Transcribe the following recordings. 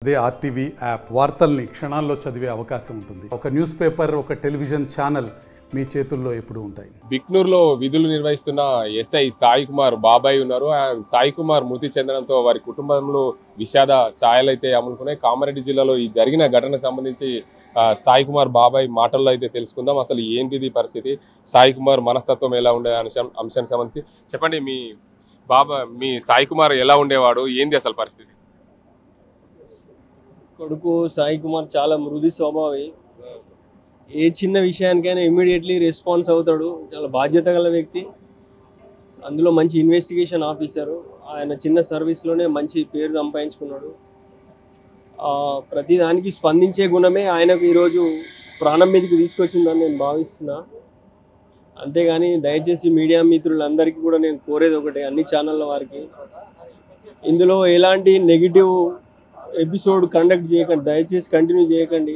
అదే RTV app వార్తల్ని క్షణాల్లో చదివే అవకాశం ఉంటుంది. ఒక న్యూస్ పేపర్, ఒక టెలివిజన్ ఛానల్ మీ చేతుల్లో ఎప్పుడూ ఉంటాయి. బిక్నూరులో విధులు నిర్వహిస్తున్న ఎస్ఐ సాయి కుమార్ బాబాయ్ ఉన్నారు. సాయి కుమార్ మృతి చెందడంతో వారి కుటుంబంలో విషాద ఛాయలైతే అమ్ముకున్నాయి. కామారెడ్డి జిల్లాలో ఈ జరిగిన ఘటనకు సంబంధించి సాయి కుమార్ బాబాయ్ మాటల్లో అయితే తెలుసుకుందాం. అసలు ఏంటిది పరిస్థితి, సాయి కుమార్ మనస్తత్వం ఎలా ఉండే అంశానికి సంబంధించి చెప్పండి. మీ సాయి కుమార్ ఎలా ఉండేవాడు, ఏంది అసలు పరిస్థితి? కొడుకు సాయి కుమార్ చాలా మృదు స్వభావి. ఏ చిన్న విషయానికైనా ఇమ్మీడియట్లీ రెస్పాన్స్ అవుతాడు. చాలా బాధ్యత గల వ్యక్తి. అందులో మంచి ఇన్వెస్టిగేషన్ ఆఫీసరు. ఆయన చిన్న సర్వీస్లోనే మంచి పేరు సంపాదించుకున్నాడు. ప్రతి దానికి స్పందించే గుణమే ఆయనకు ఈరోజు ప్రాణం మీదకి తీసుకొచ్చిందని నేను భావిస్తున్నా. అంతేగాని దయచేసి మీడియా మిత్రులందరికీ కూడా నేను కోరేది ఒకటే, అన్ని ఛానళ్ళ వారికి, ఇందులో ఎలాంటి నెగిటివ్ ఎపిసోడ్ కండక్ట్ చేయకండి, దయచేసి కంటిన్యూ చేయకండి.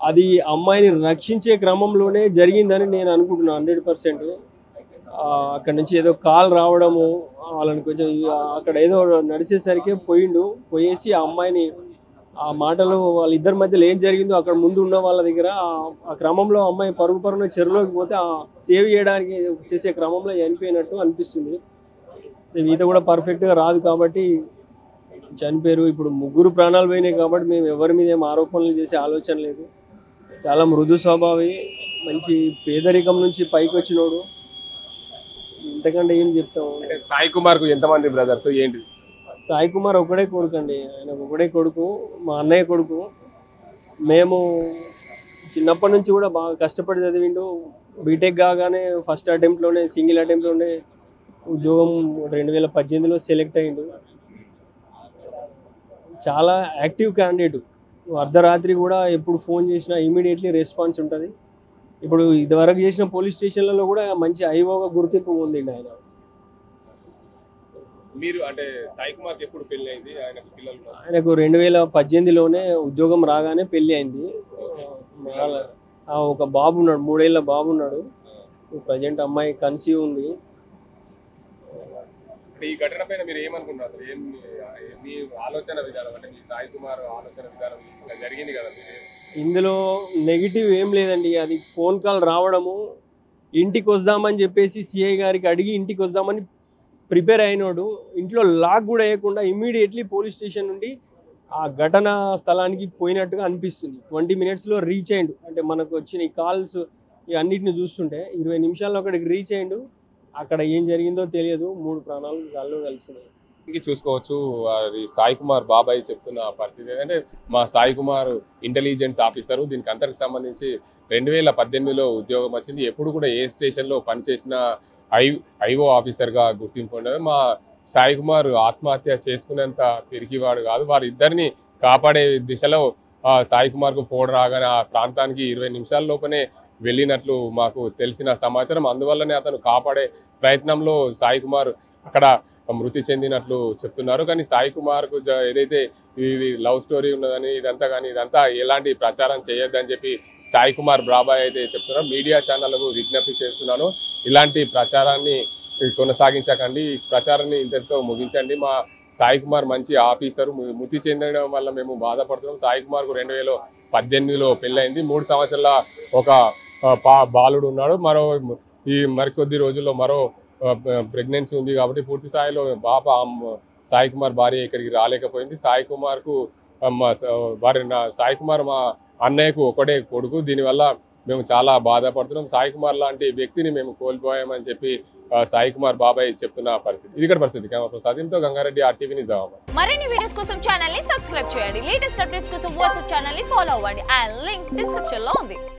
అది అమ్మాయిని రక్షించే క్రమంలోనే జరిగిందని నేను అనుకుంటున్నాను 100%. అక్కడ నుంచి ఏదో కాల్ రావడము, వాళ్ళని కొంచెం అక్కడ ఏదో నడిచేసరికి పోయేసి ఆ అమ్మాయిని, ఆ మాటలు వాళ్ళిద్దరి మధ్యలో ఏం జరిగిందో అక్కడ ముందు ఉన్న వాళ్ళ దగ్గర ఆ క్రమంలో అమ్మాయి పరుగున చెరువులోకి పోతే ఆ సేవ్ చేయడానికి చేసే క్రమంలో చనిపోయినట్టు అనిపిస్తుంది. ఈత కూడా పర్ఫెక్ట్గా రాదు కాబట్టి చనిపోయారు. ఇప్పుడు ముగ్గురు ప్రాణాలు పోయినాయి కాబట్టి మేము ఎవరి మీద ఏం ఆరోపణలు చేసే ఆలోచన లేదు. చాలా మృదు స్వభావి, మంచి పేదరికం నుంచి పైకి వచ్చినోడు. ఇంతకంటే ఏం చెప్తాము. సాయి కుమార్ కు ఎంతమంది బ్రదర్స్, ఏంటి? సాయి కుమార్ ఒకడే కొడుకు అండి. ఆయన ఒకడే కొడుకు, మా అన్నయ్య కొడుకు. మేము చిన్నప్పటి నుంచి కూడా బాగా కష్టపడి చదివిండు. బీటెక్ కాగానే ఫస్ట్ అటెంప్ట్లోనే, సింగిల్ అటెంప్ట్లోనే ఉద్యోగం 2018లో సెలెక్ట్ అయ్యిండు. చాలా యాక్టివ్ క్యాండిడేట్. అర్ధరాత్రి కూడా ఎప్పుడు ఫోన్ చేసినా ఇమీడియట్లీ రెస్పాన్స్ ఉంటుంది. ఇప్పుడు ఇదివరకు చేసిన పోలీస్ స్టేషన్లలో కూడా మంచి ఐఓగా గుర్తింపు పొందిండు ఆయన. మీరు అంటే సాయి కుమార్కి ఎప్పుడు పెళ్లి అయింది? ఆయనకు పిల్లలు? ఆయనకు 2018లోనే ఉద్యోగం రాగానే పెళ్లి అయింది. ఒక బాబు ఉన్నాడు, 3 ఏళ్ల బాబు ఉన్నాడు. ప్రజెంట్ అమ్మాయి కన్సీవ్ ఉంది. ఈ ఘటన పైన మీరు ఏమనుకుంటున్నారు? అసలు మీ ఆలోచన విధానం, అంటే మీ సాయి కుమార్ ఆలోచన విధానం జరిగింది కదా, ఇందులో నెగిటివ్ ఏం లేదండి. అది ఫోన్ కాల్ రావడము, ఇంటికి వద్దామని చెప్పేసి సిఐ గారికి అడిగి ఇంటికి వద్దామని ప్రిపేర్ అయినోడు. ఇంట్లో లాక్ కూడా వేయకుండా ఇమ్మీడియట్లీ పోలీస్ స్టేషన్ నుండి ఆ ఘటనా స్థలానికి పోయినట్టుగా అనిపిస్తుంది. 20 మినిట్స్లో రీచ్ అయ్యిండు. అంటే మనకు వచ్చిన ఈ కాల్స్ అన్నిటిని చూస్తుంటే 20 నిమిషాల్లో అక్కడికి రీచ్ అయ్యిండు. అక్కడ ఏం జరిగిందో తెలియదు. 3 ప్రాణాలు గాల్లో కలిసినాయి. చూసుకోవచ్చు. అది సాయి కుమార్ బాబాయ్ చెప్తున్న పరిస్థితి ఏంటంటే, మా సాయి కుమార్ ఇంటెలిజెన్స్ ఆఫీసరు. దీనికి అంతకు సంబంధించి 2018లో ఉద్యోగం వచ్చింది. ఎప్పుడు కూడా ఏ స్టేషన్లో పనిచేసిన ఐఓ ఆఫీసర్గా గుర్తింపు ఉండదు. మా సాయి కుమార్ ఆత్మహత్య చేసుకునేంత పిరికివాడు కాదు. వారిద్దరిని కాపాడే దిశలో సాయి కుమార్కు ఫోన్ రాగానే ఆ ప్రాంతానికి 20 నిమిషాల లోపనే వెళ్ళినట్లు మాకు తెలిసిన సమాచారం. అందువల్లనే అతను కాపాడే ప్రయత్నంలో సాయి కుమార్ అక్కడ మృతి చెందినట్లు చెప్తున్నారు. కానీ సాయి కుమార్కు ఏదైతే ఇది లవ్ స్టోరీ ఉన్నదని ఇదంతా ఎలాంటి ప్రచారం చేయొద్దని చెప్పి సాయి కుమార్ బాబాయ్ అయితే చెప్తున్నారు. మీడియా ఛానళ్లకు విజ్ఞప్తి చేస్తున్నాను, ఇలాంటి ప్రచారాన్ని కొనసాగించకండి. ఈ ప్రచారాన్ని ఇంతటితో ముగించండి. మా సాయి కుమార్ మంచి ఆఫీసరు. మృతి చెందడం వల్ల మేము బాధపడుతున్నాం. సాయి కుమార్కు 2018లో పెళ్ళయింది. 3 సంవత్సరాల ఒక బాలుడు ఉన్నాడు. ఈ మరికొద్ది రోజుల్లో మరో ప్రెగ్నెన్సీ ఉంది కాబట్టి పూర్తి స్థాయిలో సాయి కుమార్ భార్య ఇక్కడికి రాలేకపోయింది. సాయి కుమార్ మా అన్నయ్యకు ఒకటే కొడుకు. దీనివల్ల మేము చాలా బాధపడుతున్నాం. సాయి కుమార్ లాంటి వ్యక్తిని మేము కోల్పోయామని చెప్పి సాయి కుమార్ బాబాయ్ చెప్తున్న పరిస్థితి. ఇది ఇక్కడ పరిస్థితి. సజీంతో గంగారెడ్డి, RTV నిజామాబాద్. మరిన్ని వీడియోస్ కోసం ఛానల్ ని సబ్స్క్రైబ్ చేయండి. లేటెస్ట్ అప్డేట్స్ కోసం వాట్సాప్ ఛానల్ ని ఫాలో అవ్వండి. ఆ లింక్ డిస్క్రిప్షన్ లో ఉంది.